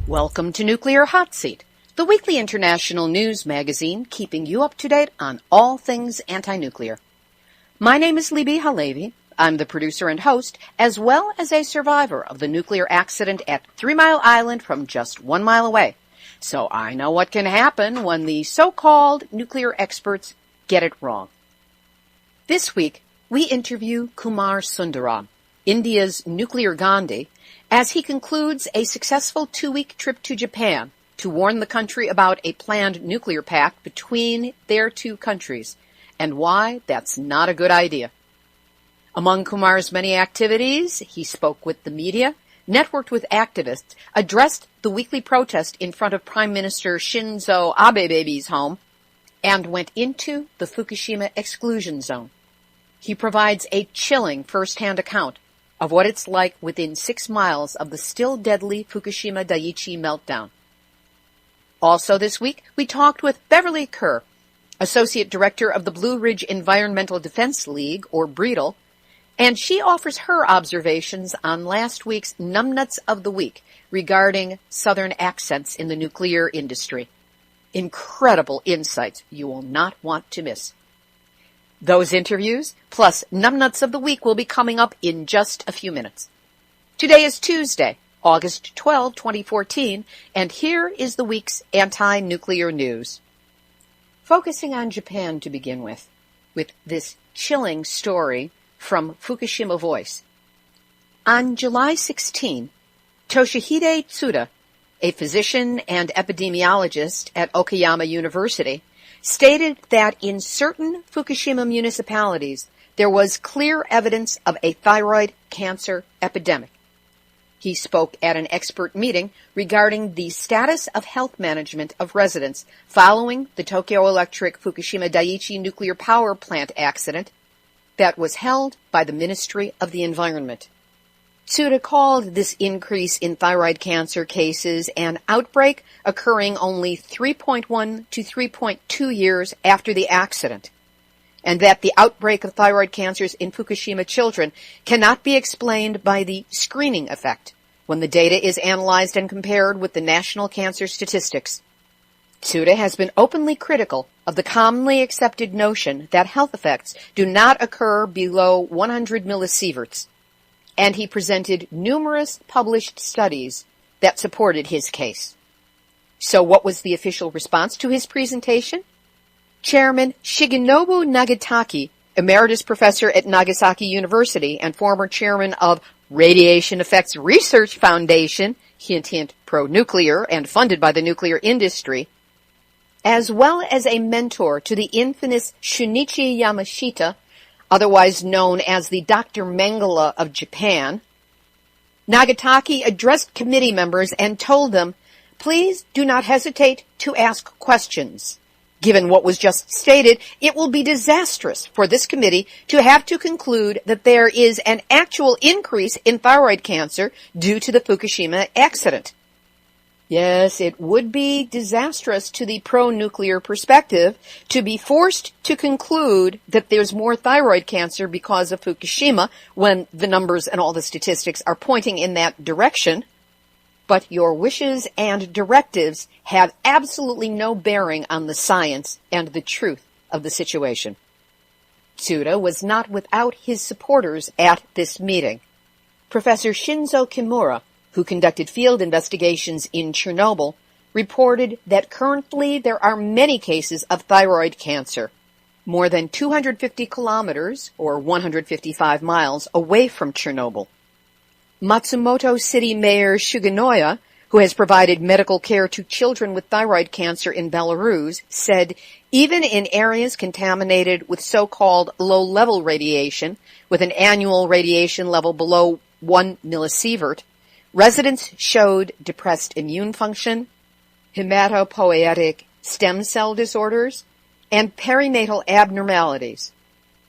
Welcome to Nuclear Hot Seat, the weekly international news magazine keeping you up to date on all things anti-nuclear. My name is Libby Halevi. I'm the producer and host, as well as a survivor of the nuclear accident at 3 Mile Island from just 1 mile away. So I know what can happen when the so-called nuclear experts get it wrong. This week, we interview Kumar Sundaram, India's nuclear Gandhi, as he concludes a successful 2-week trip to Japan to warn the country about a planned nuclear pact between their two countries and why that's not a good idea. Among Kumar's many activities, he spoke with the media, networked with activists, addressed the weekly protest in front of Prime Minister Shinzo Abe's home, and went into the Fukushima exclusion zone. He provides a chilling first-hand account of what it's like within 6 miles of the still deadly Fukushima Daiichi meltdown. Also this week, we talked with Beverly Kerr, Associate Director of the Blue Ridge Environmental Defense League, or BREDL, and she offers her observations on last week's Numbnuts of the Week regarding Southern accents in the nuclear industry. Incredible insights you will not want to miss. Those interviews, plus Numbnuts of the Week, will be coming up in just a few minutes. Today is Tuesday, August 12, 2014, and here is the week's anti-nuclear news. Focusing on Japan to begin with this chilling story from Fukushima Voice. On July 16, Toshihide Tsuda, a physician and epidemiologist at Okayama University, stated that in certain Fukushima municipalities there was clear evidence of a thyroid cancer epidemic. He spoke at an expert meeting regarding the status of health management of residents following the Tokyo Electric Fukushima Daiichi nuclear power plant accident that was held by the Ministry of the Environment. Tsuda called this increase in thyroid cancer cases an outbreak occurring only 3.1 to 3.2 years after the accident, and that the outbreak of thyroid cancers in Fukushima children cannot be explained by the screening effect when the data is analyzed and compared with the national cancer statistics. Tsuda has been openly critical of the commonly accepted notion that health effects do not occur below 100 millisieverts, and he presented numerous published studies that supported his case. So what was the official response to his presentation? Chairman Shigenobu Nagataki, emeritus professor at Nagasaki University and former chairman of Radiation Effects Research Foundation, hint hint pro-nuclear and funded by the nuclear industry, as well as a mentor to the infamous Shunichi Yamashita, otherwise known as the Dr. Mengele of Japan, Nagataki addressed committee members and told them, please do not hesitate to ask questions. Given what was just stated, it will be disastrous for this committee to have to conclude that there is an actual increase in thyroid cancer due to the Fukushima accident. Yes, it would be disastrous to the pro-nuclear perspective to be forced to conclude that there's more thyroid cancer because of Fukushima when the numbers and all the statistics are pointing in that direction. But your wishes and directives have absolutely no bearing on the science and the truth of the situation. Tsuda was not without his supporters at this meeting. Professor Shinzo Kimura, who conducted field investigations in Chernobyl, reported that currently there are many cases of thyroid cancer, more than 250 kilometers, or 155 miles, away from Chernobyl. Matsumoto City Mayor Shugenoya, who has provided medical care to children with thyroid cancer in Belarus, said even in areas contaminated with so-called low-level radiation, with an annual radiation level below 1 millisievert, residents showed depressed immune function, hematopoietic stem cell disorders, and perinatal abnormalities.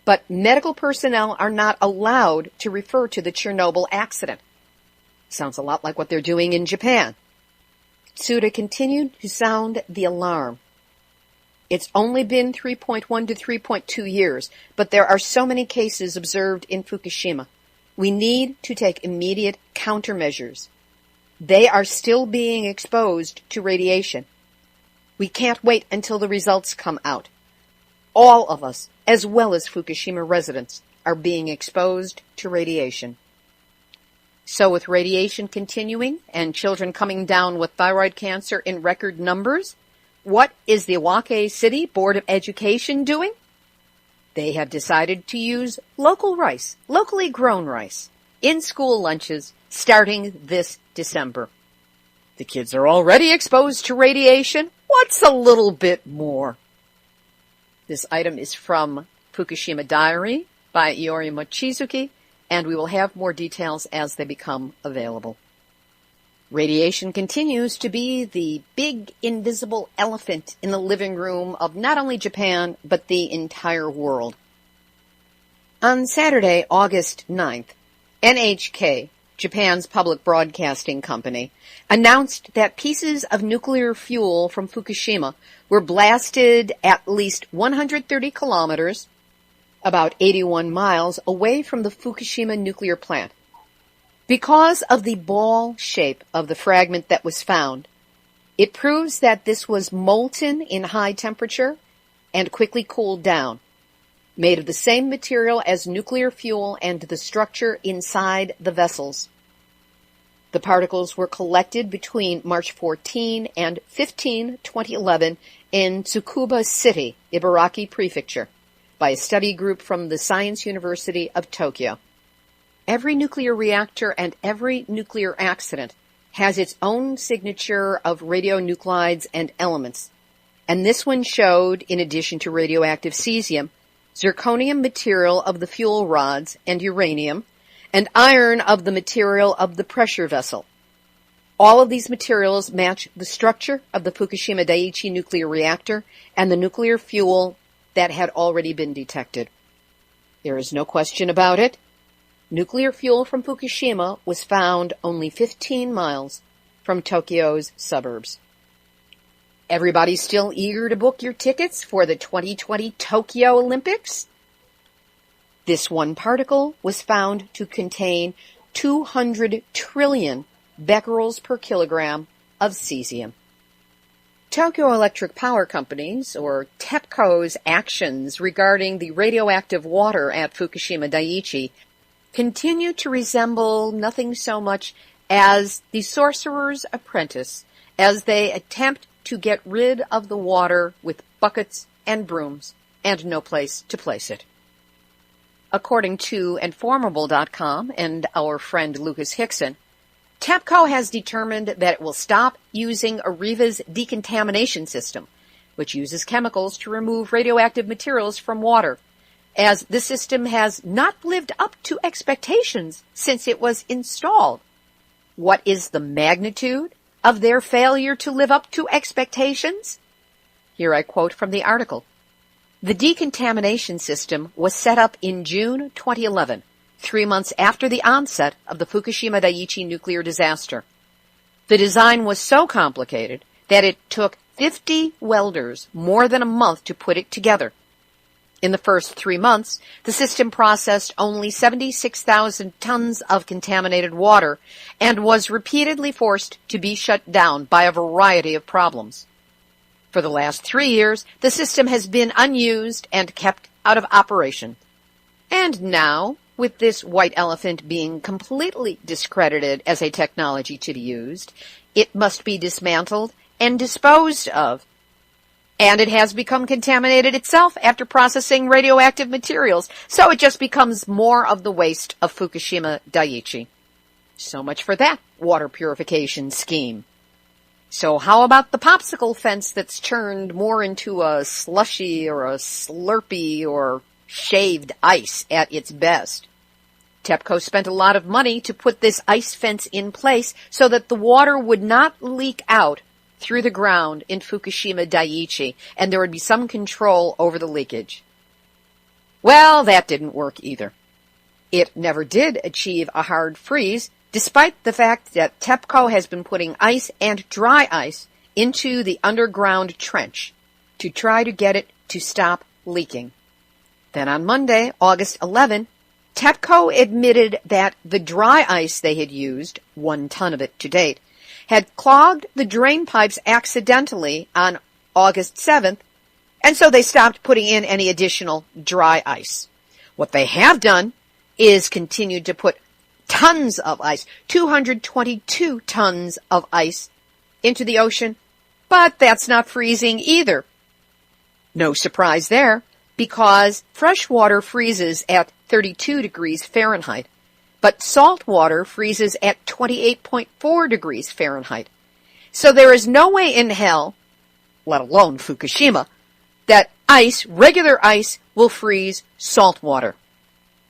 But medical personnel are not allowed to refer to the Chernobyl accident. Sounds a lot like what they're doing in Japan. Tsuda continued to sound the alarm. It's only been 3.1 to 3.2 years, but there are so many cases observed in Fukushima. We need to take immediate countermeasures. They are still being exposed to radiation. We can't wait until the results come out. All of us, as well as Fukushima residents, are being exposed to radiation. So with radiation continuing and children coming down with thyroid cancer in record numbers, what is the Iwate City Board of Education doing? They have decided to use local rice, locally grown rice, in school lunches starting this December. The kids are already exposed to radiation. What's a little bit more? This item is from Fukushima Diary by Iori Mochizuki, and we will have more details as they become available. Radiation continues to be the big invisible elephant in the living room of not only Japan, but the entire world. On Saturday, August 9th, NHK, Japan's public broadcasting company, announced that pieces of nuclear fuel from Fukushima were blasted at least 130 kilometers, about 81 miles away from the Fukushima nuclear plant. Because of the ball shape of the fragment that was found, it proves that this was molten in high temperature and quickly cooled down, made of the same material as nuclear fuel and the structure inside the vessels. The particles were collected between March 14 and 15, 2011 in Tsukuba City, Ibaraki Prefecture, by a study group from the Science University of Tokyo. Every nuclear reactor and every nuclear accident has its own signature of radionuclides and elements, and this one showed, in addition to radioactive cesium, zirconium material of the fuel rods and uranium, and iron of the material of the pressure vessel. All of these materials match the structure of the Fukushima Daiichi nuclear reactor and the nuclear fuel that had already been detected. There is no question about it. Nuclear fuel from Fukushima was found only 15 miles from Tokyo's suburbs. Everybody still eager to book your tickets for the 2020 Tokyo Olympics? This one particle was found to contain 200 trillion becquerels per kilogram of cesium. Tokyo Electric Power Company's, or TEPCO's, actions regarding the radioactive water at Fukushima Daiichi continue to resemble nothing so much as the sorcerer's apprentice as they attempt to get rid of the water with buckets and brooms and no place to place it. According to Informable.com and our friend Lucas Hickson, TEPCO has determined that it will stop using Areva's decontamination system, which uses chemicals to remove radioactive materials from water, as the system has not lived up to expectations since it was installed. What is the magnitude of their failure to live up to expectations? Here I quote from the article. The decontamination system was set up in June 2011, 3 months after the onset of the Fukushima Daiichi nuclear disaster. The design was so complicated that it took 50 welders more than a month to put it together. In the first 3 months, the system processed only 76,000 tons of contaminated water and was repeatedly forced to be shut down by a variety of problems. For the last 3 years, the system has been unused and kept out of operation. And now, with this white elephant being completely discredited as a technology to be used, it must be dismantled and disposed of. And it has become contaminated itself after processing radioactive materials, so it just becomes more of the waste of Fukushima Daiichi. So much for that water purification scheme. So how about the popsicle fence that's turned more into a slushy or a slurpy or shaved ice at its best? TEPCO spent a lot of money to put this ice fence in place so that the water would not leak out through the ground in Fukushima Daiichi, and there would be some control over the leakage. Well, that didn't work either. It never did achieve a hard freeze, despite the fact that TEPCO has been putting ice and dry ice into the underground trench to try to get it to stop leaking. Then on Monday, August 11, TEPCO admitted that the dry ice they had used, 1 ton of it to date, had clogged the drain pipes accidentally on August 7th, and so they stopped putting in any additional dry ice. What they have done is continued to put tons of ice, 222 tons of ice, into the ocean, but that's not freezing either. No surprise there, because fresh water freezes at 32 degrees Fahrenheit, but salt water freezes at 28.4 degrees Fahrenheit. So there is no way in hell, let alone Fukushima, that ice, regular ice, will freeze salt water.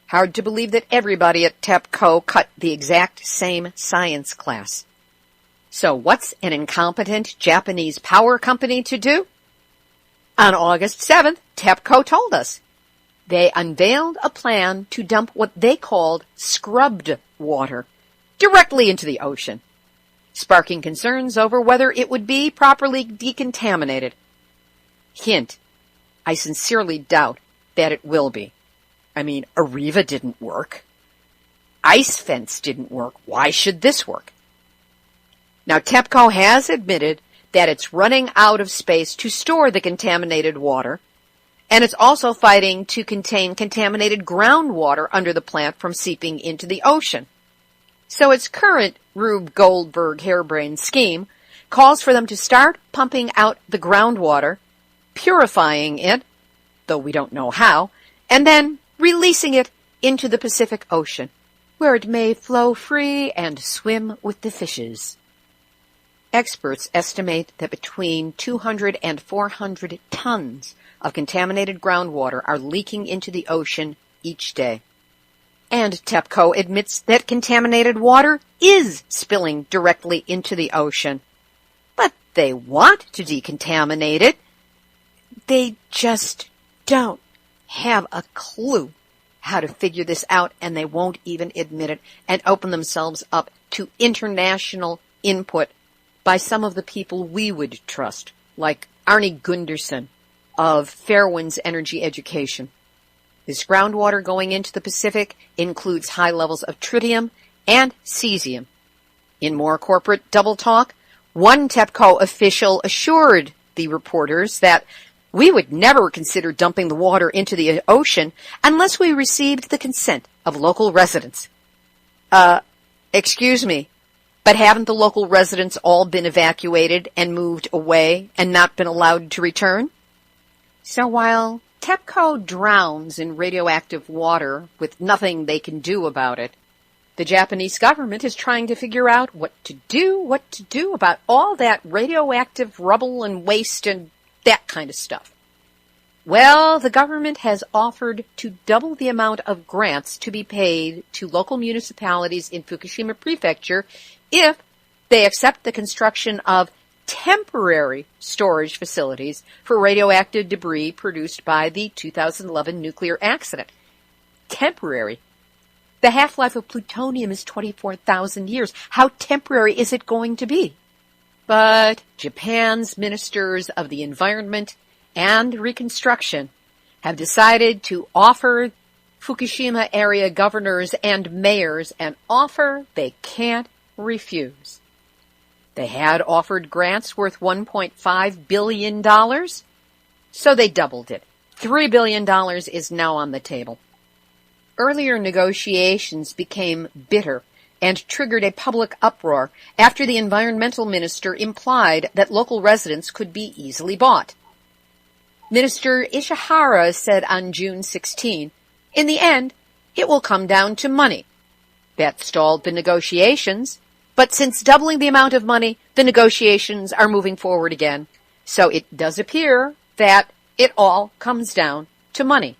Hard to believe that everybody at TEPCO cut the exact same science class. So what's an incompetent Japanese power company to do? On August 7th, TEPCO told us they unveiled a plan to dump what they called scrubbed water directly into the ocean, sparking concerns over whether it would be properly decontaminated. Hint, I sincerely doubt that it will be. I mean, Arriva didn't work. Ice Fence didn't work. Why should this work? Now, TEPCO has admitted that it's running out of space to store the contaminated water, and it's also fighting to contain contaminated groundwater under the plant from seeping into the ocean. So its current Rube Goldberg harebrained scheme calls for them to start pumping out the groundwater, purifying it, though we don't know how, and then releasing it into the Pacific Ocean, where it may flow free and swim with the fishes. Experts estimate that between 200 and 400 tons of contaminated groundwater are leaking into the ocean each day. And TEPCO admits that contaminated water is spilling directly into the ocean. But they want to decontaminate it. They just don't have a clue how to figure this out, and they won't even admit it and open themselves up to international input by some of the people we would trust, like Arnie Gunderson of Fairwinds Energy Education. This groundwater going into the Pacific includes high levels of tritium and cesium. In more corporate double talk, one TEPCO official assured the reporters that we would never consider dumping the water into the ocean unless we received the consent of local residents. Excuse me, but haven't the local residents all been evacuated and moved away and not been allowed to return? So while TEPCO drowns in radioactive water with nothing they can do about it, the Japanese government is trying to figure out what to do about all that radioactive rubble and waste and that kind of stuff. Well, the government has offered to double the amount of grants to be paid to local municipalities in Fukushima Prefecture if they accept the construction of temporary storage facilities for radioactive debris produced by the 2011 nuclear accident. Temporary. The half-life of plutonium is 24,000 years. How temporary is it going to be? But Japan's ministers of the environment and reconstruction have decided to offer Fukushima area governors and mayors an offer they can't refuse. They had offered grants worth $1.5 billion, so they doubled it. $3 billion is now on the table. Earlier negotiations became bitter and triggered a public uproar after the environmental minister implied that local residents could be easily bought. Minister Ishihara said on June 16, "In the end, it will come down to money." That stalled the negotiations, but since doubling the amount of money, the negotiations are moving forward again. So it does appear that it all comes down to money.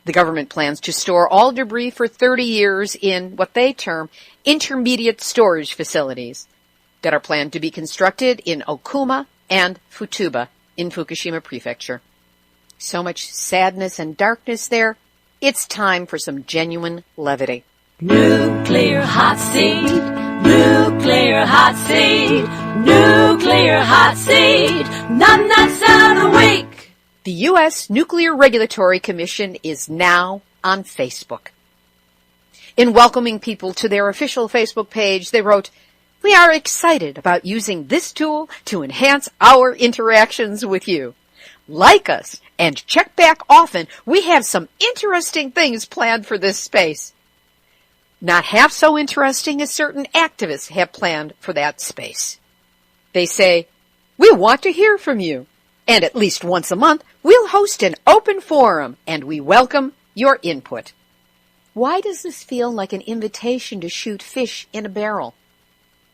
The government plans to store all debris for 30 years in what they term intermediate storage facilities that are planned to be constructed in Okuma and Futuba in Fukushima Prefecture. So much sadness and darkness there, it's time for some genuine levity. Nuclear hot seat, nuclear hot seat, nuclear hot seat, numbnuts sound awake. The U.S. Nuclear Regulatory Commission is now on Facebook. In welcoming people to their official Facebook page, they wrote, We are excited about using this tool to enhance our interactions with you. Like us and check back often. We have some interesting things planned for this space. Not half so interesting as certain activists have planned for that space. They say, "We want to hear from you, and at least once a month we'll host an open forum and we welcome your input." Why does this feel like an invitation to shoot fish in a barrel?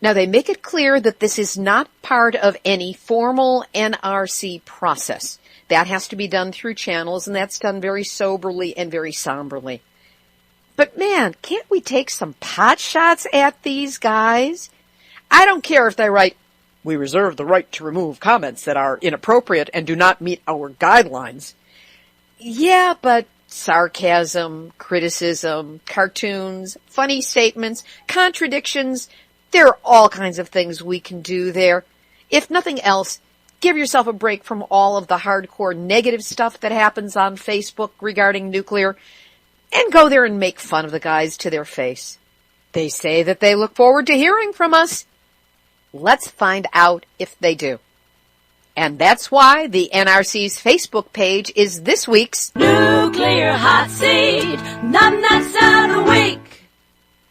Now, they make it clear that this is not part of any formal NRC process. That has to be done through channels, and that's done very soberly and very somberly. But man, can't we take some pot shots at these guys? I don't care if they write, "We reserve the right to remove comments that are inappropriate and do not meet our guidelines." Yeah, but sarcasm, criticism, cartoons, funny statements, contradictions, there are all kinds of things we can do there. If nothing else, give yourself a break from all of the hardcore negative stuff that happens on Facebook regarding nuclear, and go there and make fun of the guys to their face. They say that they look forward to hearing from us. Let's find out if they do. And that's why the NRC's Facebook page is this week's Nuclear Hot Seat, Numbnuts of the Week.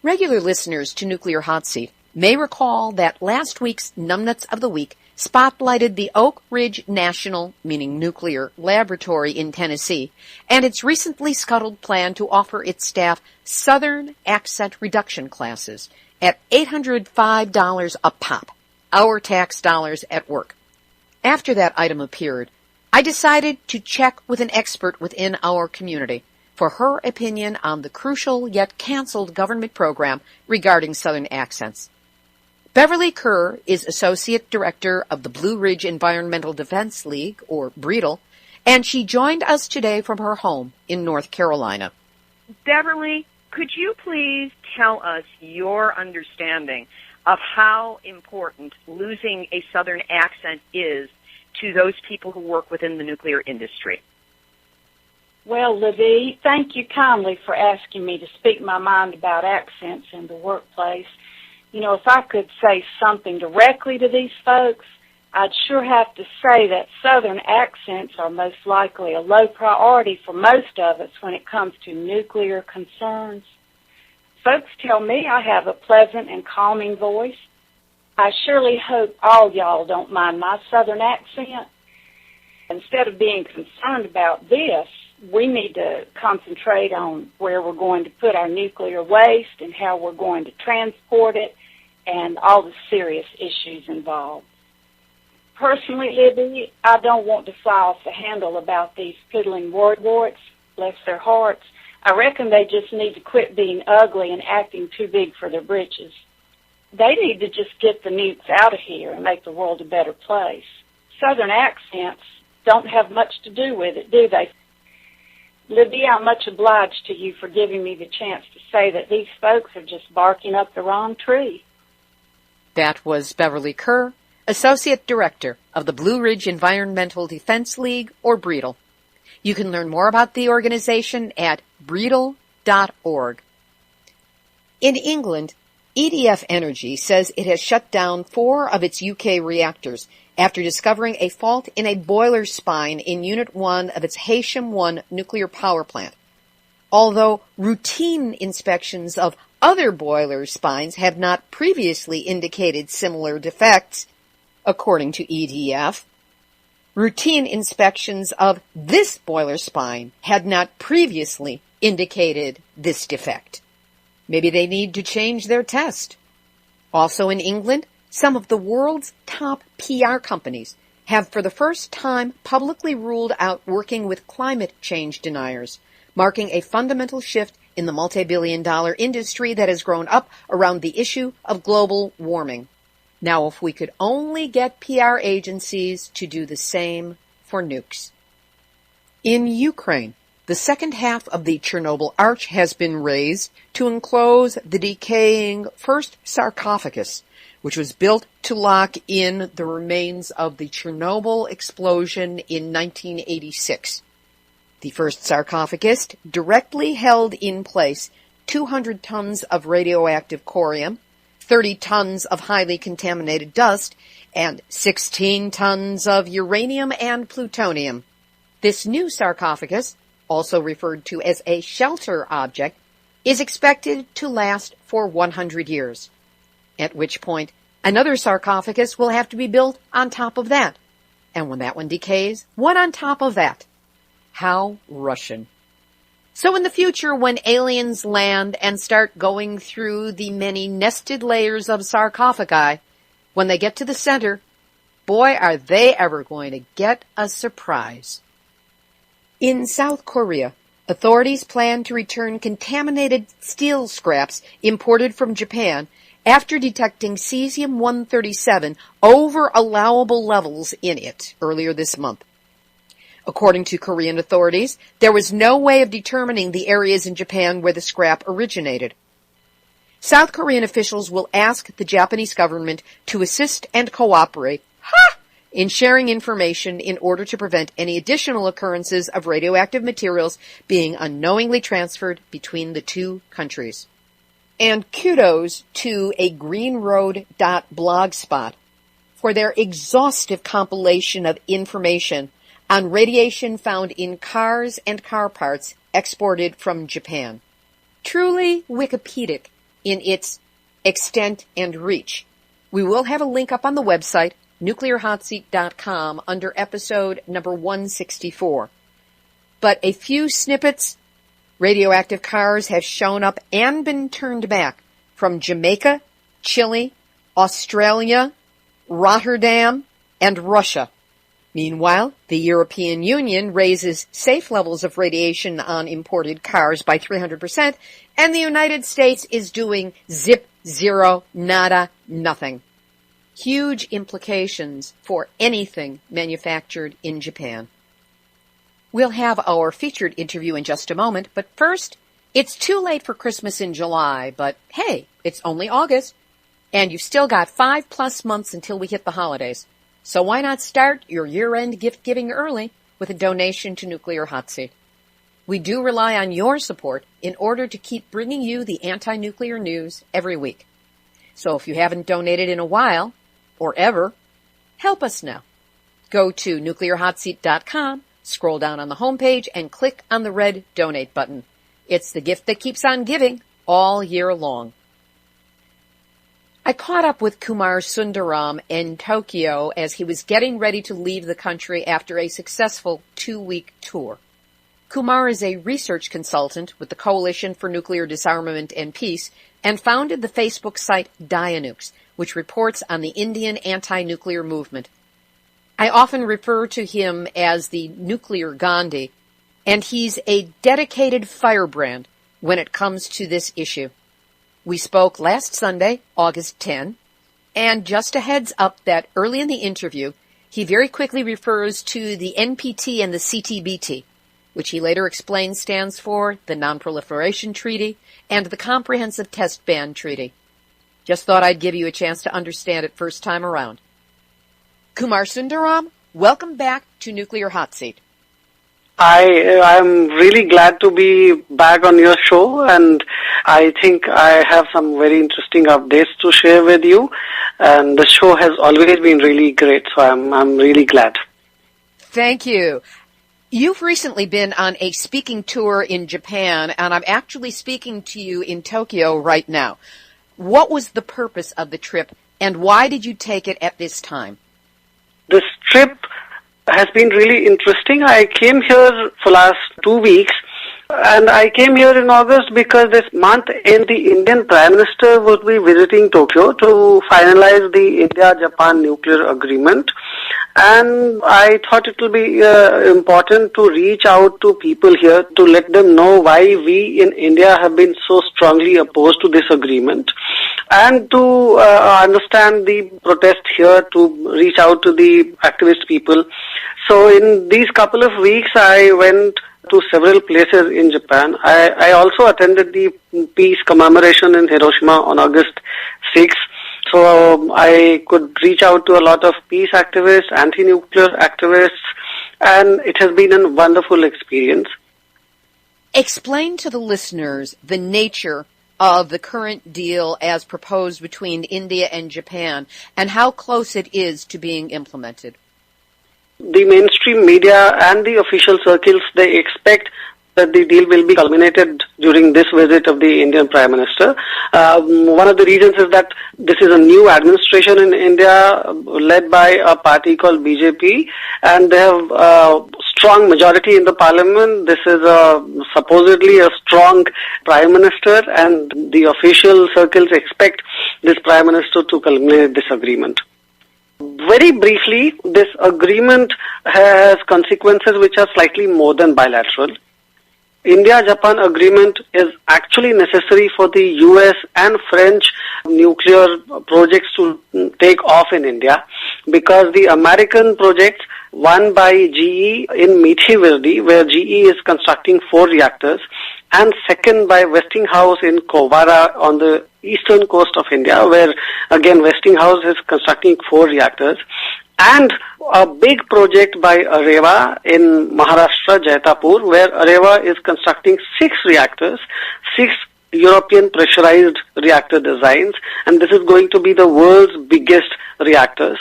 Regular listeners to Nuclear Hot Seat may recall that last week's Numbnuts of the Week spotlighted the Oak Ridge National, meaning nuclear, laboratory in Tennessee, and its recently scuttled plan to offer its staff Southern accent reduction classes at $805 a pop, our tax dollars at work. After that item appeared, I decided to check with an expert within our community for her opinion on the crucial yet canceled government program regarding Southern accents. Beverly Kerr is Associate Director of the Blue Ridge Environmental Defense League, or BREDL, and she joined us today from her home in North Carolina. Beverly, could you please tell us your understanding of how important losing a Southern accent is to those people who work within the nuclear industry? Well, Libby, thank you kindly for asking me to speak my mind about accents in the workplace. You know, if I could say something directly to these folks, I'd sure have to say that Southern accents are most likely a low priority for most of us when it comes to nuclear concerns. Folks tell me I have a pleasant and calming voice. I surely hope all y'all don't mind my Southern accent. Instead of being concerned about this, we need to concentrate on where we're going to put our nuclear waste and how we're going to transport it and all the serious issues involved. Personally, Libby, I don't want to fly off the handle about these piddling warts, bless their hearts. I reckon they just need to quit being ugly and acting too big for their britches. They need to just get the nukes out of here and make the world a better place. Southern accents don't have much to do with it, do they? Libby, I'm much obliged to you for giving me the chance to say that these folks are just barking up the wrong tree. That was Beverly Kerr, Associate Director of the Blue Ridge Environmental Defense League, or BREDL. You can learn more about the organization at bredl.org. In England, EDF Energy says it has shut down 4 of its UK reactors after discovering a fault in a boiler spine in Unit 1 of its Heysham 1 nuclear power plant. Although routine inspections of other boiler spines have not previously indicated similar defects, according to EDF, routine inspections of this boiler spine had not previously indicated this defect. Maybe they need to change their test. Also in England, some of the world's top PR companies have for the first time publicly ruled out working with climate change deniers, marking a fundamental shift in the multi-billion-dollar industry that has grown up around the issue of global warming. Now, if we could only get PR agencies to do the same for nukes. In Ukraine, the second half of the Chernobyl arch has been raised to enclose the decaying first sarcophagus, which was built to lock in the remains of the Chernobyl explosion in 1986. The first sarcophagus directly held in place 200 tons of radioactive corium, 30 tons of highly contaminated dust, and 16 tons of uranium and plutonium. This new sarcophagus, also referred to as a shelter object, is expected to last for 100 years, at which point another sarcophagus will have to be built on top of that. And when that one decays, one on top of that. How Russian. So in the future, when aliens land and start going through the many nested layers of sarcophagi, when they get to the center, boy, are they ever going to get a surprise. In South Korea, authorities plan to return contaminated steel scraps imported from Japan after detecting cesium-137 over allowable levels in it earlier this month. According to Korean authorities, there was no way of determining the areas in Japan where the scrap originated. South Korean officials will ask the Japanese government to assist and cooperate in sharing information in order to prevent any additional occurrences of radioactive materials being unknowingly transferred between the two countries. And kudos to a greenroad.blogspot for their exhaustive compilation of information on radiation found in cars and car parts exported from Japan. Truly Wikipedic in its extent and reach. We will have a link up on the website, nuclearhotseat.com, under episode number 164. But a few snippets, radioactive cars have shown up and been turned back from Jamaica, Chile, Australia, Rotterdam, and Russia. Meanwhile, the European Union raises safe levels of radiation on imported cars by 300%, and the United States is doing zip, zero, nada, nothing. Huge implications for anything manufactured in Japan. We'll have our featured interview in just a moment, but first, it's too late for Christmas in July, but hey, it's only August, and you've still got 5+ months until we hit the holidays. So why not start your year-end gift-giving early with a donation to Nuclear Hot Seat? We do rely on your support in order to keep bringing you the anti-nuclear news every week. So if you haven't donated in a while, or ever, help us now. Go to nuclearhotseat.com, scroll down on the homepage, and click on the red donate button. It's the gift that keeps on giving all year long. I caught up with Kumar Sundaram in Tokyo as he was getting ready to leave the country after a successful 2-week tour. Kumar is a research consultant with the Coalition for Nuclear Disarmament and Peace and founded the Facebook site Dianukes, which reports on the Indian anti-nuclear movement. I often refer to him as the Nuclear Gandhi, and he's a dedicated firebrand when it comes to this issue. We spoke last Sunday, August 10, and just a heads up that early in the interview, he very quickly refers to the NPT and the CTBT, which he later explains stands for the Non-Proliferation Treaty and the Comprehensive Test Ban Treaty. Just thought I'd give you a chance to understand it first time around. Kumar Sundaram, welcome back to Nuclear Hot Seat. I'm really glad to be back on your show, and I think I have some very interesting updates to share with you. And the show has always been really great, so I'm really glad. Thank you. You've recently been on a speaking tour in Japan, and I'm actually speaking to you in Tokyo right now. What was the purpose of the trip, and why did you take it at this time? This trip has been really interesting. I came here for last 2 weeks, and I came here in August because this month the Indian Prime Minister would be visiting Tokyo to finalize the India-Japan nuclear agreement. And I thought it will be important to reach out to people here to let them know why we in India have been so strongly opposed to this agreement, and to understand the protest here, to reach out to the activist people. So in these couple of weeks, I went to several places in Japan. I also attended the peace commemoration in Hiroshima on August 6th. So I could reach out to a lot of peace activists, anti-nuclear activists, and it has been a wonderful experience. Explain to the listeners the nature of the current deal as proposed between India and Japan and how close it is to being implemented? The mainstream media and the official circles, they expect that the deal will be culminated during this visit of the Indian Prime Minister. One of the reasons is that this is a new administration in India led by a party called BJP, and they have a strong majority in the parliament. This is supposedly a strong Prime Minister, and the official circles expect this Prime Minister to culminate this agreement. Very briefly, this agreement has consequences which are slightly more than bilateral. India-Japan agreement is actually necessary for the US and French nuclear projects to take off in India, because the American projects, one by GE in Methi, where GE is constructing 4 reactors, and second by Westinghouse in Kovara on the eastern coast of India, where again Westinghouse is constructing 4 reactors, and a big project by Areva in Maharashtra, Jaitapur, where Areva is constructing 6 reactors, 6 European pressurized reactor designs, and this is going to be the world's biggest reactor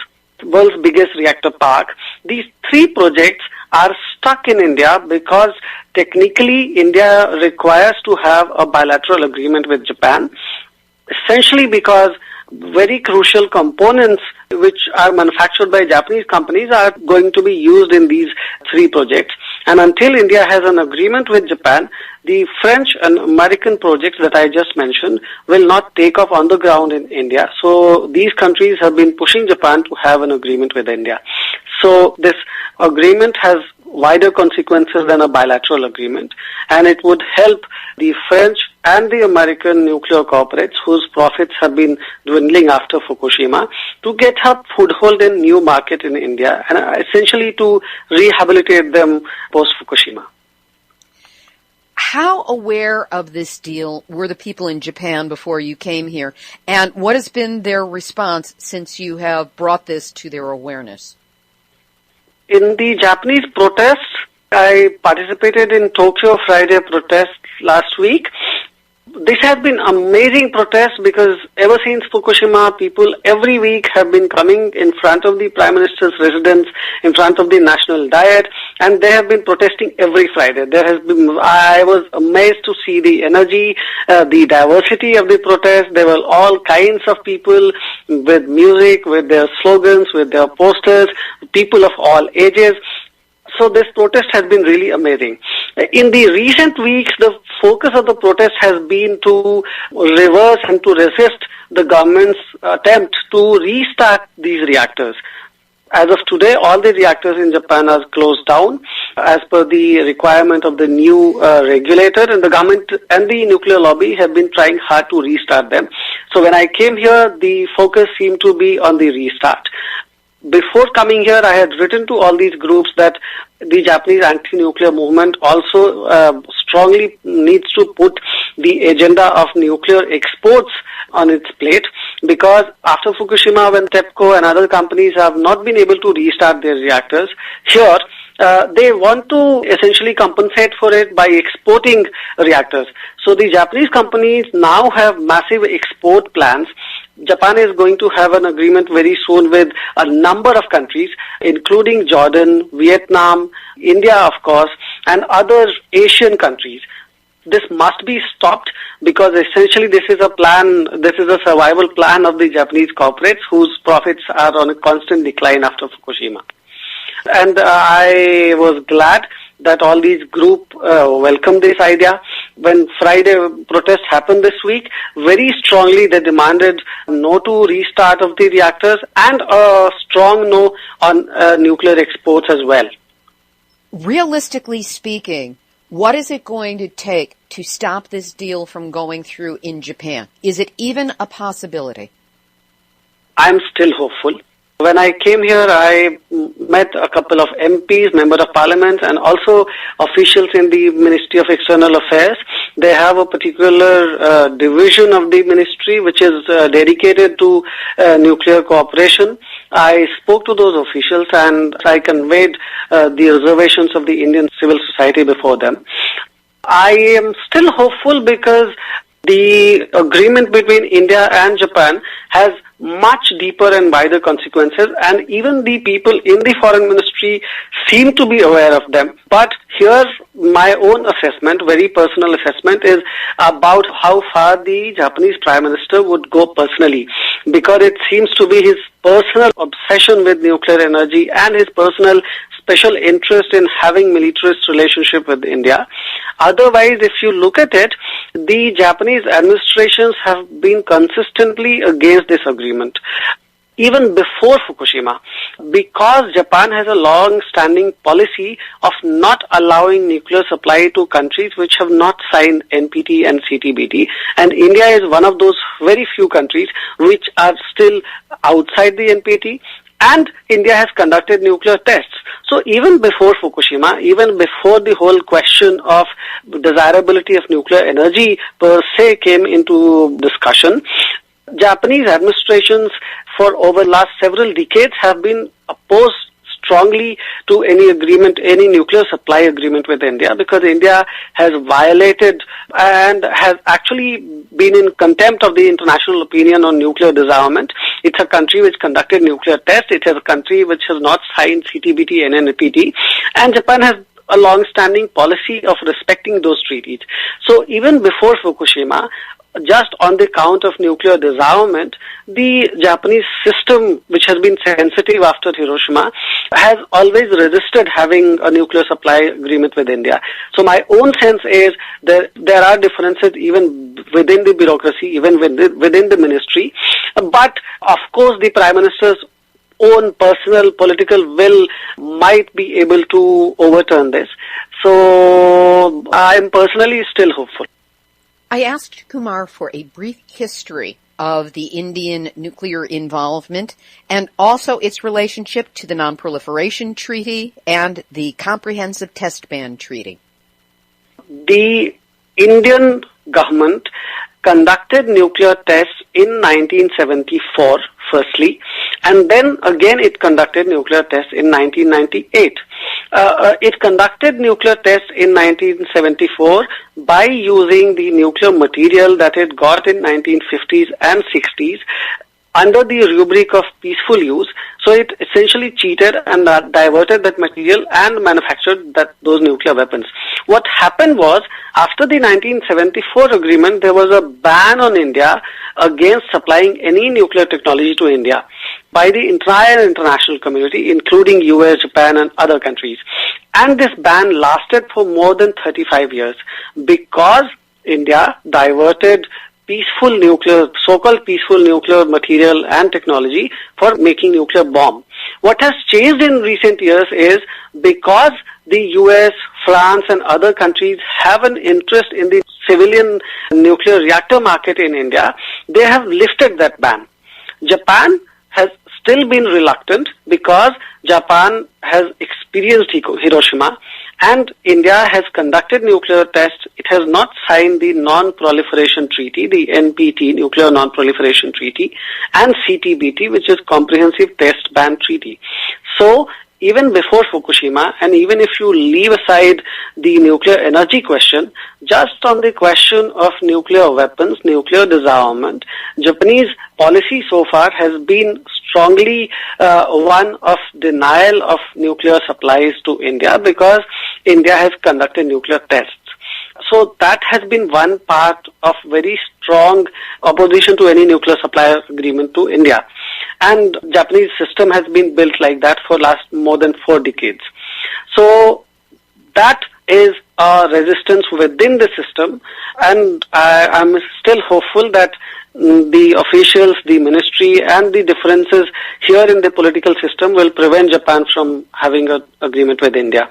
park. These 3 projects are stuck in India because technically India requires to have a bilateral agreement with Japan, essentially because very crucial components which are manufactured by Japanese companies are going to be used in these 3 projects. And until India has an agreement with Japan, the French and American projects that I just mentioned will not take off on the ground in India. So these countries have been pushing Japan to have an agreement with India. So this agreement has wider consequences than a bilateral agreement, and it would help the French and the American nuclear corporates whose profits have been dwindling after Fukushima to get a foothold in new market in India and essentially to rehabilitate them post-Fukushima. How aware of this deal were the people in Japan before you came here, and what has been their response since you have brought this to their awareness? In the Japanese protests, I participated in Tokyo Friday protests last week. This has been amazing protest because ever since Fukushima, people every week have been coming in front of the Prime Minister's residence, in front of the National Diet, and they have been protesting every Friday. I was amazed to see the energy, the diversity of the protest. There were all kinds of people with music, with their slogans, with their posters, people of all ages. So this protest has been really amazing. In the recent weeks, the focus of the protest has been to reverse and to resist the government's attempt to restart these reactors. As of today, all the reactors in Japan are closed down as per the requirement of the new regulator, and the government and the nuclear lobby have been trying hard to restart them. So when I came here, the focus seemed to be on the restart. Before coming here, I had written to all these groups that the Japanese anti-nuclear movement also strongly needs to put the agenda of nuclear exports on its plate, because after Fukushima, when TEPCO and other companies have not been able to restart their reactors, here they want to essentially compensate for it by exporting reactors. So the Japanese companies now have massive export plans. Japan is going to have an agreement very soon with a number of countries, including Jordan, Vietnam, India, of course, and other Asian countries. This must be stopped because essentially this is a survival plan of the Japanese corporates whose profits are on a constant decline after Fukushima. And I was glad that all these groups welcomed this idea. When Friday protests happened this week, very strongly they demanded no to restart of the reactors and a strong no on nuclear exports as well. Realistically speaking, what is it going to take to stop this deal from going through in Japan? Is it even a possibility? I'm still hopeful. When I came here, I met a couple of MPs, Member of Parliament, and also officials in the Ministry of External Affairs. They have a particular division of the ministry which is dedicated to nuclear cooperation. I spoke to those officials and I conveyed the reservations of the Indian civil society before them. I am still hopeful because The agreement between India and Japan has much deeper and wider consequences, and even the people in the foreign ministry seem to be aware of them. But here, my own assessment, very personal assessment, is about how far the Japanese Prime Minister would go personally, because it seems to be his personal obsession with nuclear energy and his personal special interest in having militarist relationship with India. Otherwise, if you look at it, the Japanese administrations have been consistently against this agreement. Even before Fukushima, because Japan has a long-standing policy of not allowing nuclear supply to countries which have not signed NPT and CTBT, and India is one of those very few countries which are still outside the NPT, and India has conducted nuclear tests. So even before Fukushima, even before the whole question of desirability of nuclear energy per se came into discussion, Japanese administrations for over the last several decades have been opposed strongly to any agreement, any nuclear supply agreement with India, because India has violated and has actually been in contempt of the international opinion on nuclear disarmament. It's a country which conducted nuclear tests. It is a country which has not signed CTBT and NPT, and Japan has a long-standing policy of respecting those treaties. So even before Fukushima, just on the count of nuclear disarmament, the Japanese system, which has been sensitive after Hiroshima, has always resisted having a nuclear supply agreement with India. So my own sense is that there are differences even within the bureaucracy, even within the ministry. But of course, the Prime Minister's own personal political will might be able to overturn this. So I am personally still hopeful. I asked Kumar for a brief history of the Indian nuclear involvement and also its relationship to the Non-Proliferation Treaty and the Comprehensive Test Ban Treaty. The Indian government conducted nuclear tests in 1974, firstly, and then again it conducted nuclear tests in 1998. It conducted nuclear tests in 1974 by using the nuclear material that it got in 1950s and 60s under the rubric of peaceful use. So it essentially cheated and diverted that material and manufactured those nuclear weapons. What happened was, after the 1974 agreement, there was a ban on India against supplying any nuclear technology to India by the entire international community, including US, Japan, and other countries. And this ban lasted for more than 35 years because India diverted peaceful nuclear, so-called peaceful nuclear material and technology for making nuclear bomb. What has changed in recent years is because the US, France, and other countries have an interest in the civilian nuclear reactor market in India, they have lifted that ban. Japan has still been reluctant because Japan has experienced Hiroshima and India has conducted nuclear tests. It has not signed the Non-Proliferation Treaty, the NPT, Nuclear Non-Proliferation Treaty, and CTBT, which is Comprehensive Test Ban Treaty. So even before Fukushima, and even if you leave aside the nuclear energy question, just on the question of nuclear weapons, nuclear disarmament, Japanese policy so far has been strongly one of denial of nuclear supplies to India because India has conducted nuclear tests. So that has been one part of very strong opposition to any nuclear supply agreement to India. And Japanese system has been built like that for last more than 4 decades. So that is a resistance within the system, and I'm still hopeful that the officials, the ministry, and the differences here in the political system will prevent Japan from having an agreement with India.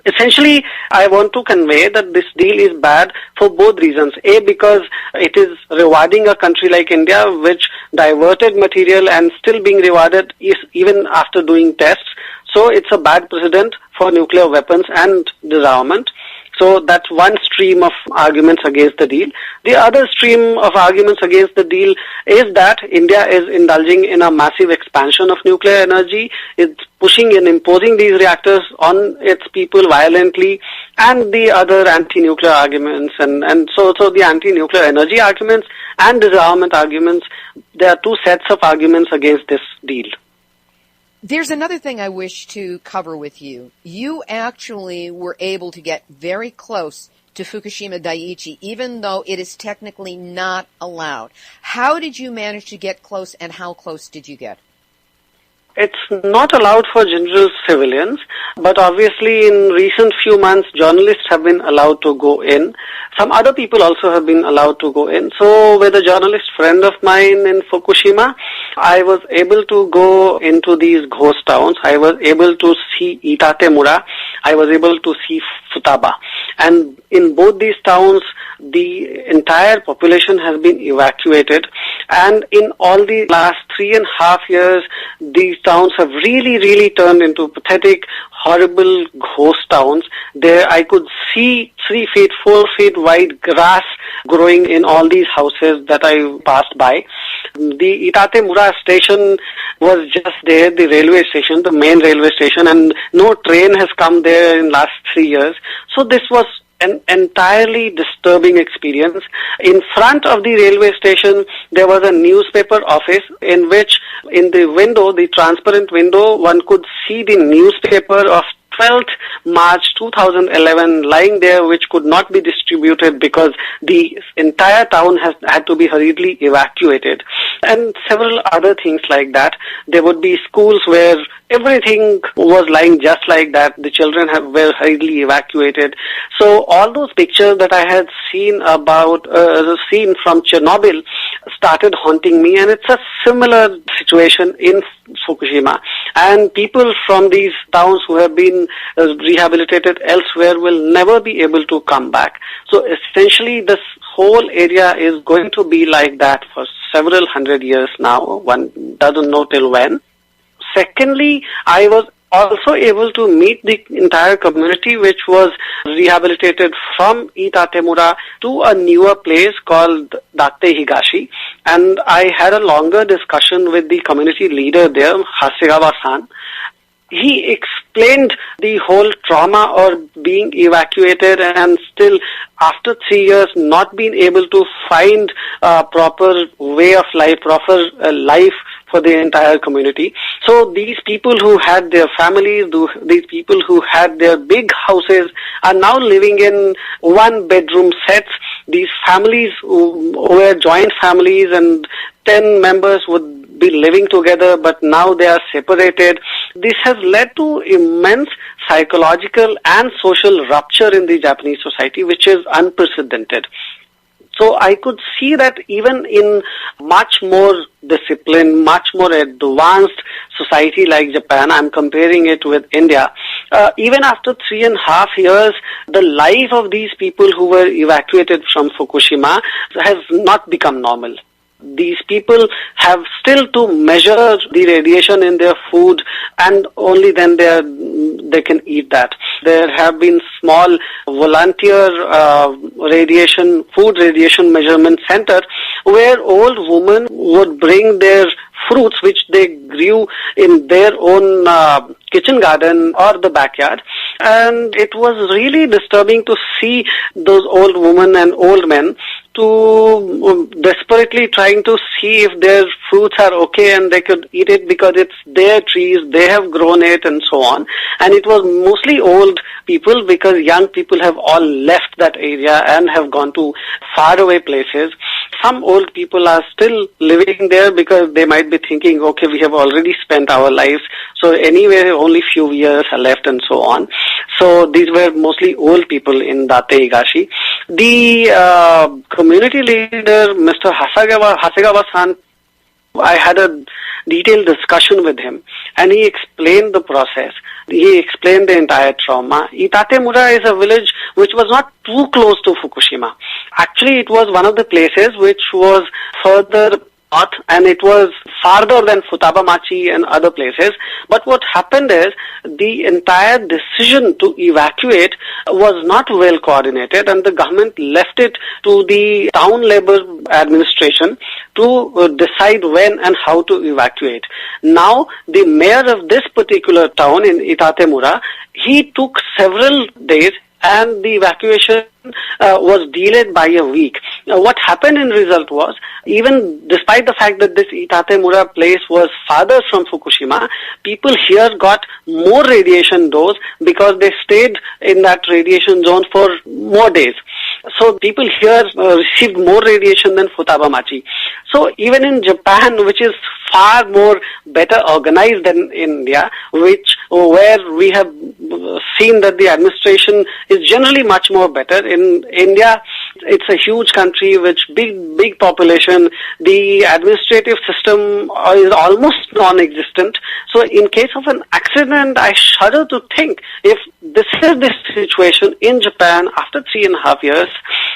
Essentially, I want to convey that this deal is bad for both reasons. A, because it is rewarding a country like India, which diverted material and still being rewarded even after doing tests. So it's a bad precedent for nuclear weapons and disarmament. So that's one stream of arguments against the deal. The other stream of arguments against the deal is that India is indulging in a massive expansion of nuclear energy. It's pushing and imposing these reactors on its people violently, and the other anti-nuclear arguments. And so the anti-nuclear energy arguments and disarmament arguments, there are two sets of arguments against this deal. There's another thing I wish to cover with you. You actually were able to get very close to Fukushima Daiichi, even though it is technically not allowed. How did you manage to get close, and how close did you get? It's not allowed for general civilians, but obviously in recent few months, journalists have been allowed to go in. Some other people also have been allowed to go in. So with a journalist friend of mine in Fukushima, I was able to go into these ghost towns. I was able to see Itatemura. I was able to see Futaba. And in both these towns, the entire population has been evacuated. And in all the last 3.5 years, these towns have really turned into pathetic, horrible ghost towns. There I could see 3 feet, 4 feet wide grass growing in all these houses that I passed by. The Itatemura station was just there, the railway station, the main railway station, and no train has come there in last 3 years. So this was an entirely disturbing experience. In front of the railway station, there was a newspaper office in which, in the window, the transparent window, one could see the newspaper of 12th March 2011 lying there, which could not be distributed because the entire town had to be hurriedly evacuated, and several other things like that. There would be schools where everything was lying just like that. The children were hurriedly evacuated. So all those pictures that I had seen from Chernobyl started haunting me, and it's a similar situation in Fukushima. And people from these towns who have been rehabilitated elsewhere will never be able to come back. So essentially this whole area is going to be like that for several hundred years now. One doesn't know till when. Secondly, I was also able to meet the entire community which was rehabilitated from Itatemura to a newer place called Datte Higashi, and I had a longer discussion with the community leader there, Hasegawa-san. He explained the whole trauma of being evacuated and still after 3 years not being able to find a proper way of life, proper life for the entire community. So these people who had their families, these people who had their big houses are now living in one-bedroom sets. These families were joint families and 10 members would be living together, but now they are separated. This has led to immense psychological and social rupture in the Japanese society, which is unprecedented. So I could see that even in much more disciplined, much more advanced society like Japan, I'm comparing it with India, even after 3.5 years, the life of these people who were evacuated from Fukushima has not become normal. These people have still to measure the radiation in their food, and only then they can eat that. There have been small volunteer food radiation measurement center where old women would bring their fruits which they grew in their own kitchen garden or the backyard. And it was really disturbing to see those old women and old men to desperately trying to see if their fruits are okay and they could eat it because it's their trees, they have grown it and so on. And it was mostly old people because young people have all left that area and have gone to faraway places. Some old people are still living there because they might be thinking, okay, we have already spent our lives, so anyway only few years are left and so on. So these were mostly old people in Datte Higashi. The community leader, Mr. Hasegawa-san, I had a detailed discussion with him and he explained the process. He explained the entire trauma. Itatemura is a village which was not too close to Fukushima. Actually, it was one of the places which was further north, and it was farther than Futabamachi and other places. But what happened is the entire decision to evacuate was not well coordinated, and the government left it to the town level administration to decide when and how to evacuate. Now, the mayor of this particular town in Itatemura, he took several days, and the evacuation was delayed by a week. What happened in result was, even despite the fact that this Itatemura place was farther from Fukushima, people here got more radiation dose because they stayed in that radiation zone for more days. So people here received more radiation than Futabamachi. So even in Japan, which is far more better organized than India, where we have seen that the administration is generally much more better. In India, it's a huge country with big population. The administrative system is almost non-existent. So in case of an accident, I shudder to think if this is the situation in Japan after 3.5 years,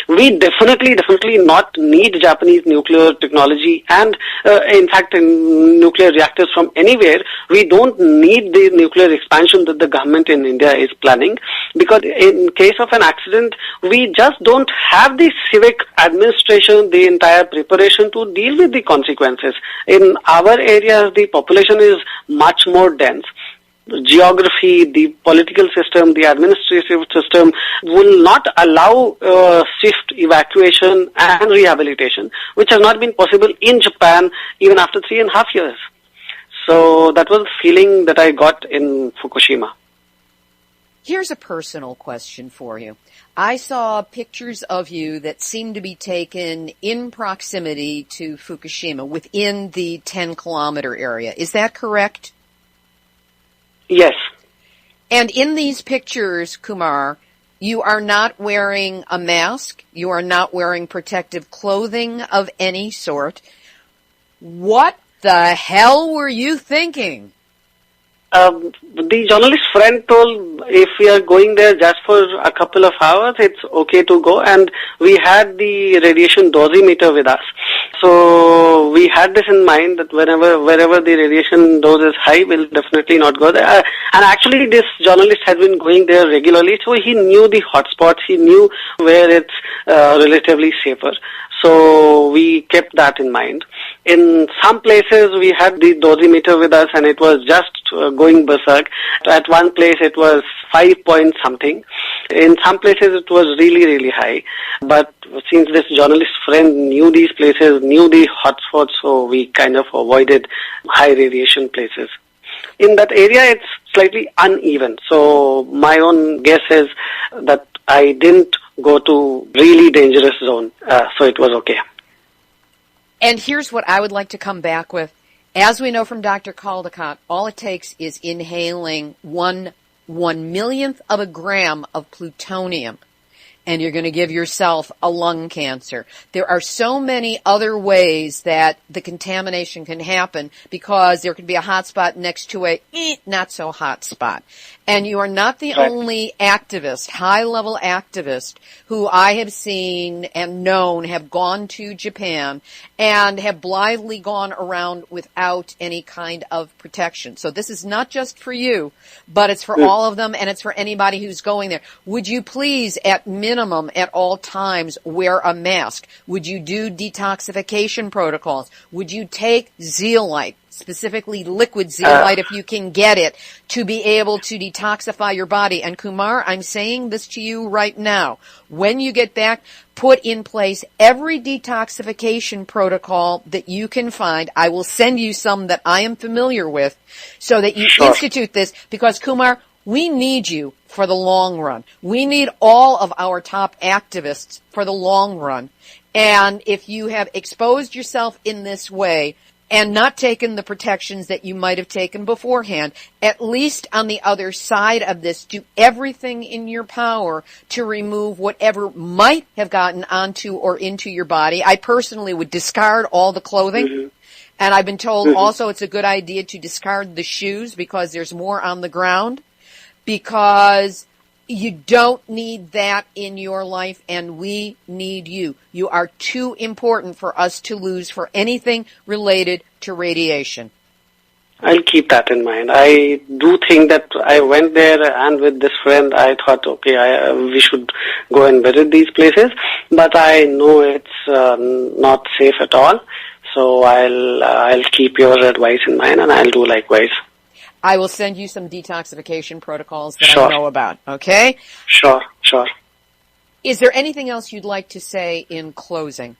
we definitely not need Japanese nuclear technology, and in fact in nuclear reactors from anywhere. We don't need the nuclear expansion that the government in India is planning, because in case of an accident, we just don't have the civic administration, the entire preparation to deal with the consequences. In our areas, the population is much more dense. Geography, the political system, the administrative system will not allow swift evacuation and rehabilitation, which has not been possible in Japan even after 3.5 years. So that was the feeling that I got in Fukushima. Here's a personal question for you. I saw pictures of you that seemed to be taken in proximity to Fukushima, within the 10-kilometer area. Is that correct? Yes. And in these pictures, Kumar, you are not wearing a mask. You are not wearing protective clothing of any sort. What the hell were you thinking? The journalist friend told if we are going there just for a couple of hours, it's okay to go, and we had the radiation dosimeter with us. So we had this in mind that wherever the radiation dose is high, we'll definitely not go there. And actually this journalist has been going there regularly, so he knew the hotspots, he knew where it's relatively safer. So we kept that in mind. In some places we had the dosimeter with us and it was just going berserk. At one place it was 5 point something. In some places it was really high. But since this journalist friend knew these places, knew the hotspots, so we kind of avoided high radiation places. In that area it's slightly uneven. So my own guess is that I didn't go to really dangerous zone, so it was okay. And here's what I would like to come back with. As we know from Dr. Caldecott, all it takes is inhaling one millionth of a gram of plutonium, and you're going to give yourself a lung cancer. There are so many other ways that the contamination can happen because there could be a hot spot next to a not so hot spot. And you are not the only activist, high-level activist, who I have seen and known have gone to Japan and have blithely gone around without any kind of protection. So this is not just for you, but it's for all of them, and it's for anybody who's going there. Would you please, at minimum, at all times, wear a mask? Would you do detoxification protocols? Would you take zeolite? Specifically liquid zeolite if you can get it, to be able to detoxify your body. And Kumar, I'm saying this to you right now. When you get back, put in place every detoxification protocol that you can find. I will send you some that I am familiar with so that you institute this, because Kumar, we need you for the long run. We need all of our top activists for the long run. And if you have exposed yourself in this way, and not taken the protections that you might have taken beforehand, at least on the other side of this, do everything in your power to remove whatever might have gotten onto or into your body. I personally would discard all the clothing. And I've been told also it's a good idea to discard the shoes because there's more on the ground. Because You don't need that in your life, and we need you. You are too important for us to lose for anything related to radiation. I'll keep that in mind. I do think that I went there, and with this friend, I thought, okay, we should go and visit these places, but I know it's not safe at all. So I'll keep your advice in mind, and I'll do likewise. I will send you some detoxification protocols that Sure. I know about, okay? Sure. Is there anything else you'd like to say in closing?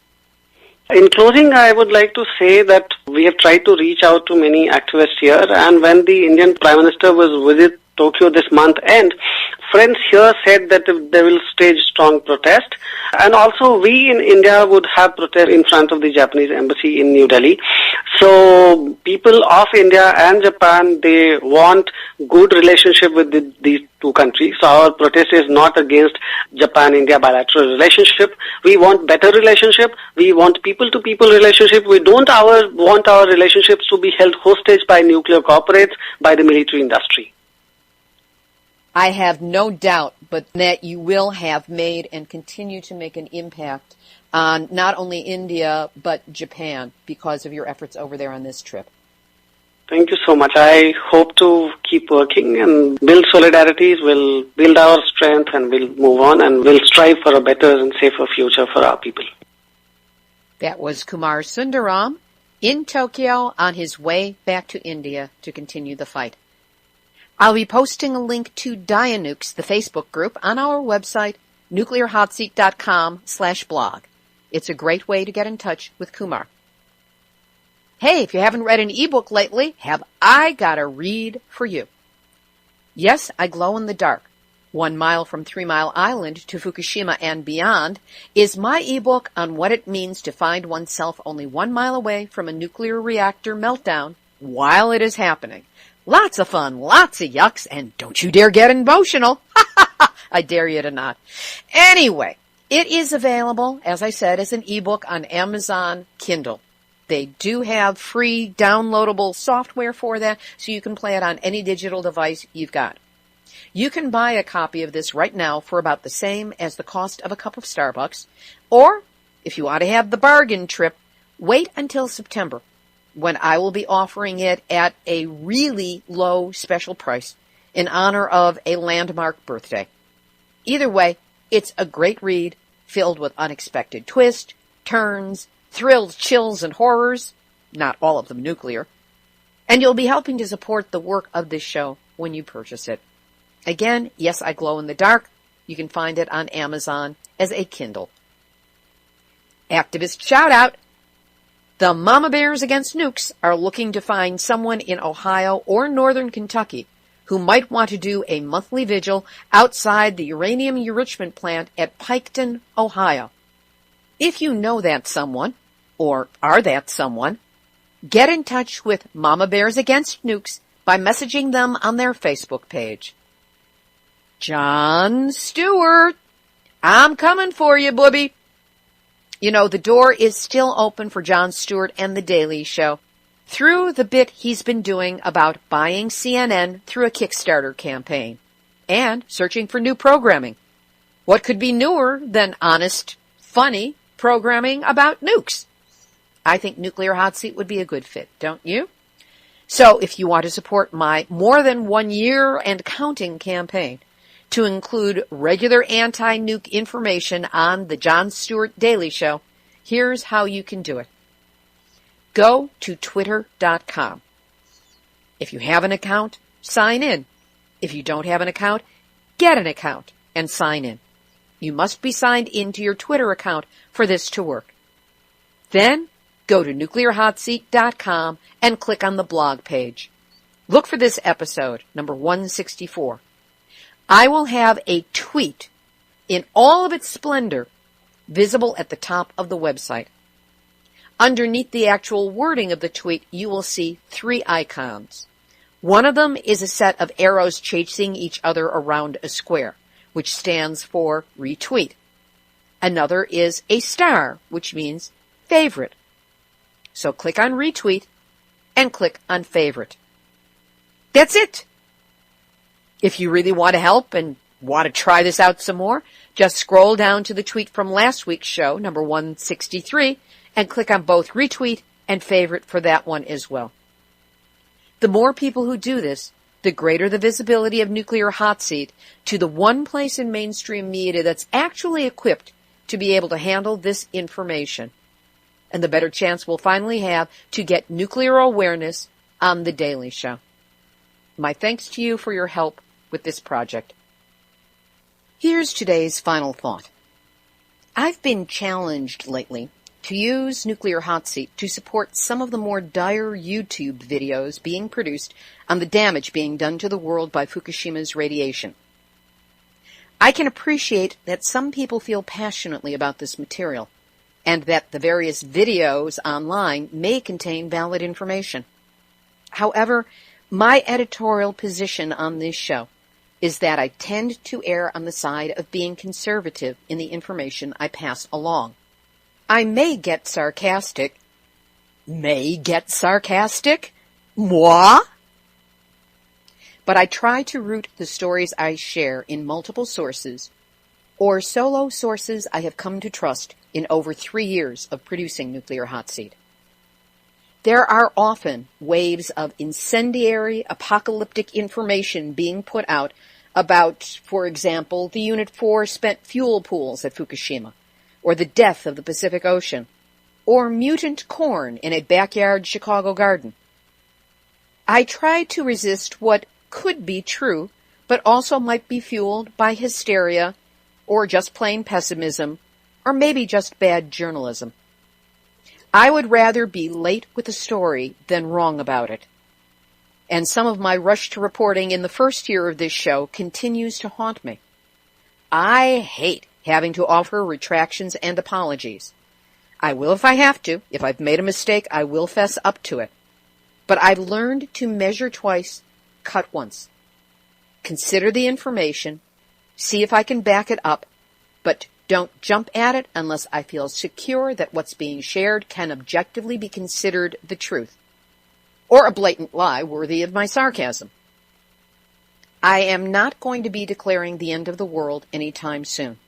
In closing, I would like to say that we have tried to reach out to many activists here, and when the Indian Prime Minister was visit Tokyo this month end, friends here said that they will stage strong protest, and also we in India would have protest in front of the Japanese embassy in New Delhi. So people of India and Japan, they want good relationship with these two countries. So our protest is not against Japan-India bilateral relationship. We want better relationship. We want people-to-people relationship. We don't want our relationships to be held hostage by nuclear corporates, by the military industry. I have no doubt but that you will have made and continue to make an impact on not only India but Japan because of your efforts over there on this trip. Thank you so much. I hope to keep working and build solidarities. We'll build our strength and we'll move on and we'll strive for a better and safer future for our people. That was Kumar Sundaram in Tokyo on his way back to India to continue the fight. I'll be posting a link to Dianukes, the Facebook group, on our website, nuclearhotseat.com/blog. It's a great way to get in touch with Kumar. Hey, if you haven't read an ebook lately, have I got a read for you. Yes, I Glow in the Dark. 1 Mile from 3 Mile Island to Fukushima and Beyond is my ebook on what it means to find oneself only 1 mile away from a nuclear reactor meltdown while it is happening. Lots of fun, lots of yucks, and don't you dare get emotional. I dare you to not. Anyway, it is available, as I said, as an ebook on Amazon Kindle. They do have free downloadable software for that, so you can play it on any digital device you've got. You can buy a copy of this right now for about the same as the cost of a cup of Starbucks, or, if you want to have the bargain trip, wait until September, when I will be offering it at a really low special price in honor of a landmark birthday. Either way, it's a great read filled with unexpected twists, turns, thrills, chills, and horrors, not all of them nuclear, and you'll be helping to support the work of this show when you purchase it. Again, Yes, I Glow in the Dark. You can find it on Amazon as a Kindle. Activist shout out. The Mama Bears Against Nukes are looking to find someone in Ohio or northern Kentucky who might want to do a monthly vigil outside the uranium enrichment plant at Piketon, Ohio. If you know that someone, or are that someone, get in touch with Mama Bears Against Nukes by messaging them on their Facebook page. Jon Stewart, I'm coming for you, booby. You know, the door is still open for Jon Stewart and The Daily Show through the bit he's been doing about buying CNN through a Kickstarter campaign and searching for new programming. What could be newer than honest, funny programming about nukes? I think Nuclear Hot Seat would be a good fit, don't you? So if you want to support my more than 1 year and counting campaign to include regular anti-nuke information on the Jon Stewart Daily Show, here's how you can do it. Go to twitter.com. If you have an account, sign in. If you don't have an account, get an account and sign in. You must be signed into your Twitter account for this to work. Then go to nuclearhotseat.com and click on the blog page. Look for this episode, number 164. I will have a tweet in all of its splendor visible at the top of the website. Underneath the actual wording of the tweet, you will see 3 icons. One of them is a set of arrows chasing each other around a square, which stands for retweet. Another is a star, which means favorite. So click on retweet and click on favorite. That's it. If you really want to help and Want to try this out some more? Just scroll down to the tweet from last week's show, number 163, and click on both retweet and favorite for that one as well. The more people who do this, the greater the visibility of Nuclear Hot Seat to the one place in mainstream media that's actually equipped to be able to handle this information. And the better chance we'll finally have to get nuclear awareness on The Daily Show. My thanks to you for your help with this project. Here's today's final thought. I've been challenged lately to use Nuclear Hot Seat to support some of the more dire YouTube videos being produced on the damage being done to the world by Fukushima's radiation. I can appreciate that some people feel passionately about this material, and that the various videos online may contain valid information. However, my editorial position on this show is that I tend to err on the side of being conservative in the information I pass along. I may get sarcastic. Moi? But I try to root the stories I share in multiple sources, or solo sources I have come to trust in over 3 years of producing Nuclear Hot Seat. There are often waves of incendiary, apocalyptic information being put out about, for example, the Unit 4 spent fuel pools at Fukushima, or the death of the Pacific Ocean, or mutant corn in a backyard Chicago garden. I try to resist what could be true, but also might be fueled by hysteria, or just plain pessimism, or maybe just bad journalism. I would rather be late with a story than wrong about it. And some of my rush to reporting in the first year of this show continues to haunt me. I hate having to offer retractions and apologies. I will if I have to. If I've made a mistake, I will fess up to it. But I've learned to measure twice, cut once. Consider the information, see if I can back it up, but don't jump at it unless I feel secure that what's being shared can objectively be considered the truth, or a blatant lie worthy of my sarcasm. I am not going to be declaring the end of the world anytime soon.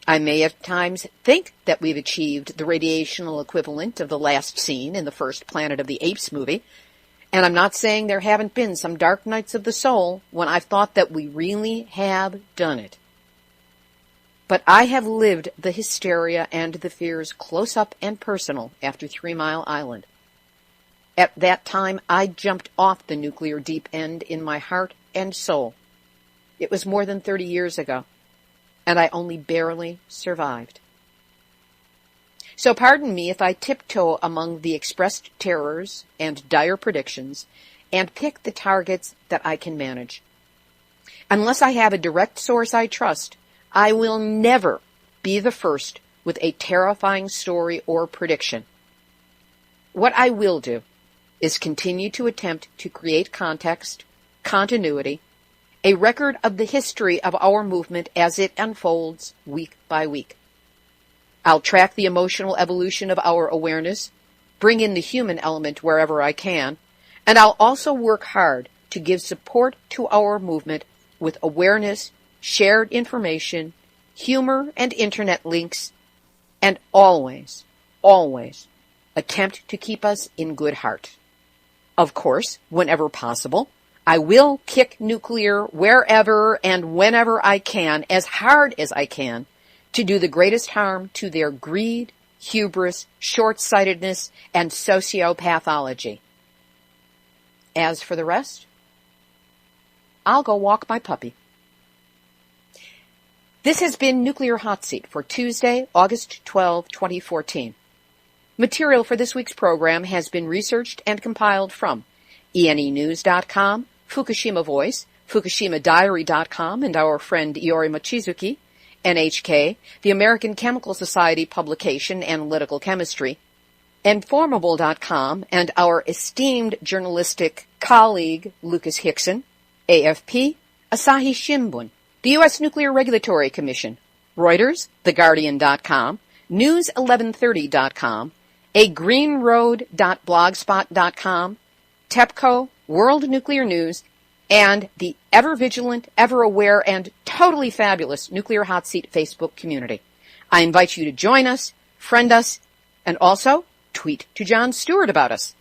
I may at times think that we've achieved the radiational equivalent of the last scene in the first Planet of the Apes movie, and I'm not saying there haven't been some dark nights of the soul when I've thought that we really have done it. But I have lived the hysteria and the fears close up and personal after 3 Mile Island. At that time, I jumped off the nuclear deep end in my heart and soul. It was more than 30 years ago, and I only barely survived. So pardon me if I tiptoe among the expressed terrors and dire predictions and pick the targets that I can manage. Unless I have a direct source I trust, I will never be the first with a terrifying story or prediction. What I will do is continue to attempt to create context, continuity, a record of the history of our movement as it unfolds week by week. I'll track the emotional evolution of our awareness, bring in the human element wherever I can, and I'll also work hard to give support to our movement with awareness, shared information, humor, and internet links, and always, always attempt to keep us in good heart. Of course, whenever possible, I will kick nuclear wherever and whenever I can, as hard as I can, to do the greatest harm to their greed, hubris, short-sightedness, and sociopathology. As for the rest, I'll go walk my puppy. This has been Nuclear Hot Seat for Tuesday, August 12, 2014. Material for this week's program has been researched and compiled from ENEnews.com, Fukushima Voice, FukushimaDiary.com, and our friend Iori Mochizuki, NHK, the American Chemical Society publication Analytical Chemistry, Informable.com, and our esteemed journalistic colleague Lucas Hickson, AFP, Asahi Shimbun, the U.S. Nuclear Regulatory Commission, Reuters, TheGuardian.com, News1130.com, agreenroad.blogspot.com, TEPCO, World Nuclear News, and the ever-vigilant, ever-aware, and totally fabulous Nuclear Hot Seat Facebook community. I invite you to join us, friend us, and also tweet to Jon Stewart about us.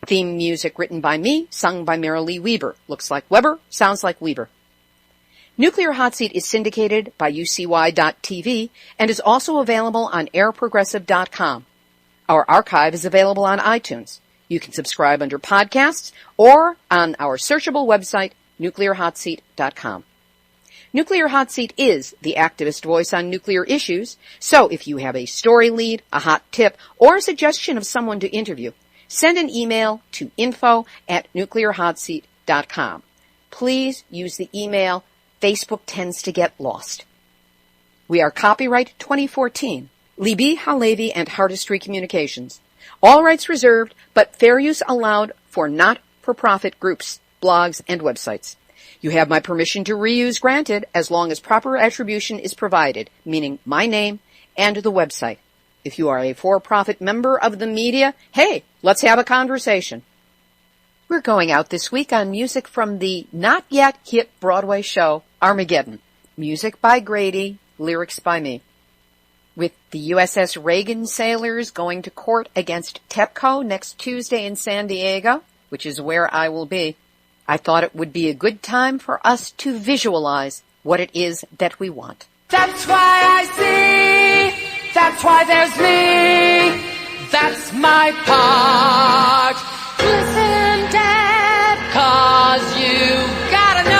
Theme music written by me, sung by Marilee Weber. Looks like Weber, sounds like Weber. Nuclear Hot Seat is syndicated by UCY.TV and is also available on airprogressive.com. Our archive is available on iTunes. You can subscribe under podcasts or on our searchable website, nuclearhotseat.com. Nuclear Hot Seat is the activist voice on nuclear issues, so if you have a story lead, a hot tip, or a suggestion of someone to interview, send an email to info@nuclearhotseat.com. Please use the email. Facebook tends to get lost. We are copyright 2014, Libby Halevi and Heartistry Communications. All rights reserved, but fair use allowed for not-for-profit groups, blogs, and websites. You have my permission to reuse granted as long as proper attribution is provided, meaning my name and the website. If you are a for-profit member of the media, hey, let's have a conversation. We're going out this week on music from the not-yet-hit Broadway show, Armageddon. Music by Grady, lyrics by me. With the USS Reagan sailors going to court against TEPCO next Tuesday in San Diego, which is where I will be, I thought it would be a good time for us to visualize what it is that we want. That's why I see, that's why there's me, that's my part. Listen, Dad, 'cause you gotta know.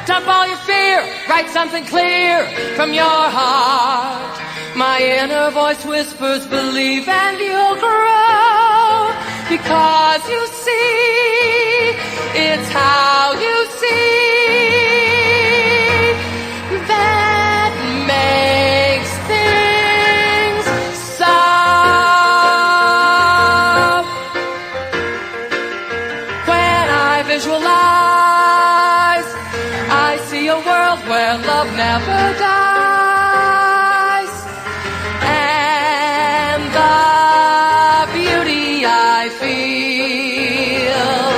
Dump all your fear, write something clear from your heart. My inner voice whispers, believe and you'll grow. Because you see, it's how you see that makes things so. When I visualize, I see a world where love never dies, and the beauty I feel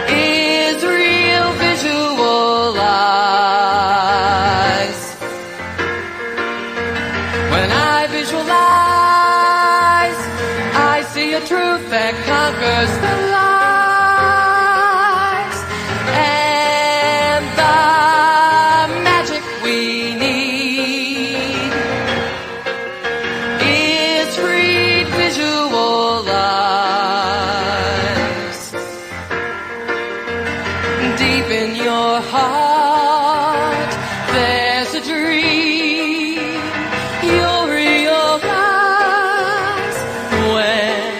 is real visualized. When I visualize, I see a truth that conquers the lies, and the magic we need is free visualized. Deep in your heart, there's a dream you'll realize when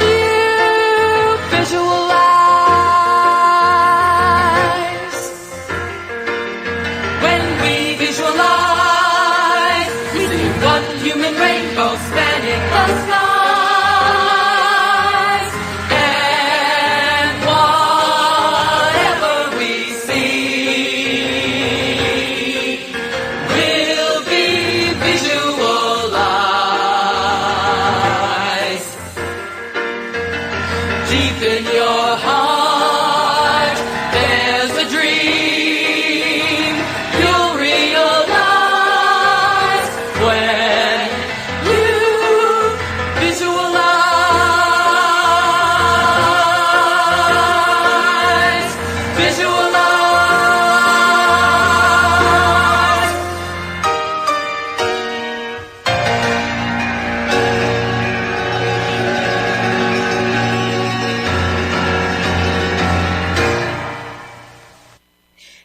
you visualize. When we visualize, we see one human rainbow spanning the skies, and whatever we see will be visualized. Deep in your heart, there's a dream you'll realize when you visualize. Visualize.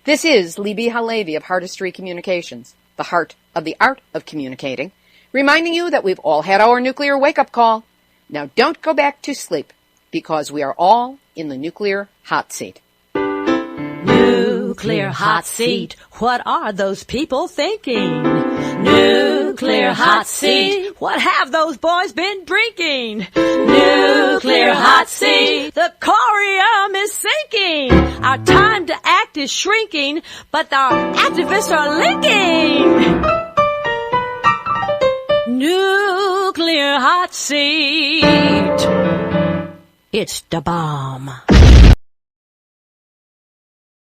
This is Libby Halevi of Heartistry Communications, the heart of the art of communicating, reminding you that we've all had our nuclear wake-up call. Now don't go back to sleep, because we are all in the nuclear hot seat. Nuclear hot seat, what are those people thinking? Nuclear hot seat, what have those boys been drinking? Nuclear hot seat, the corium is sinking. Our time to act is shrinking, but our activists are linking. Nuclear hot seat. It's the bomb.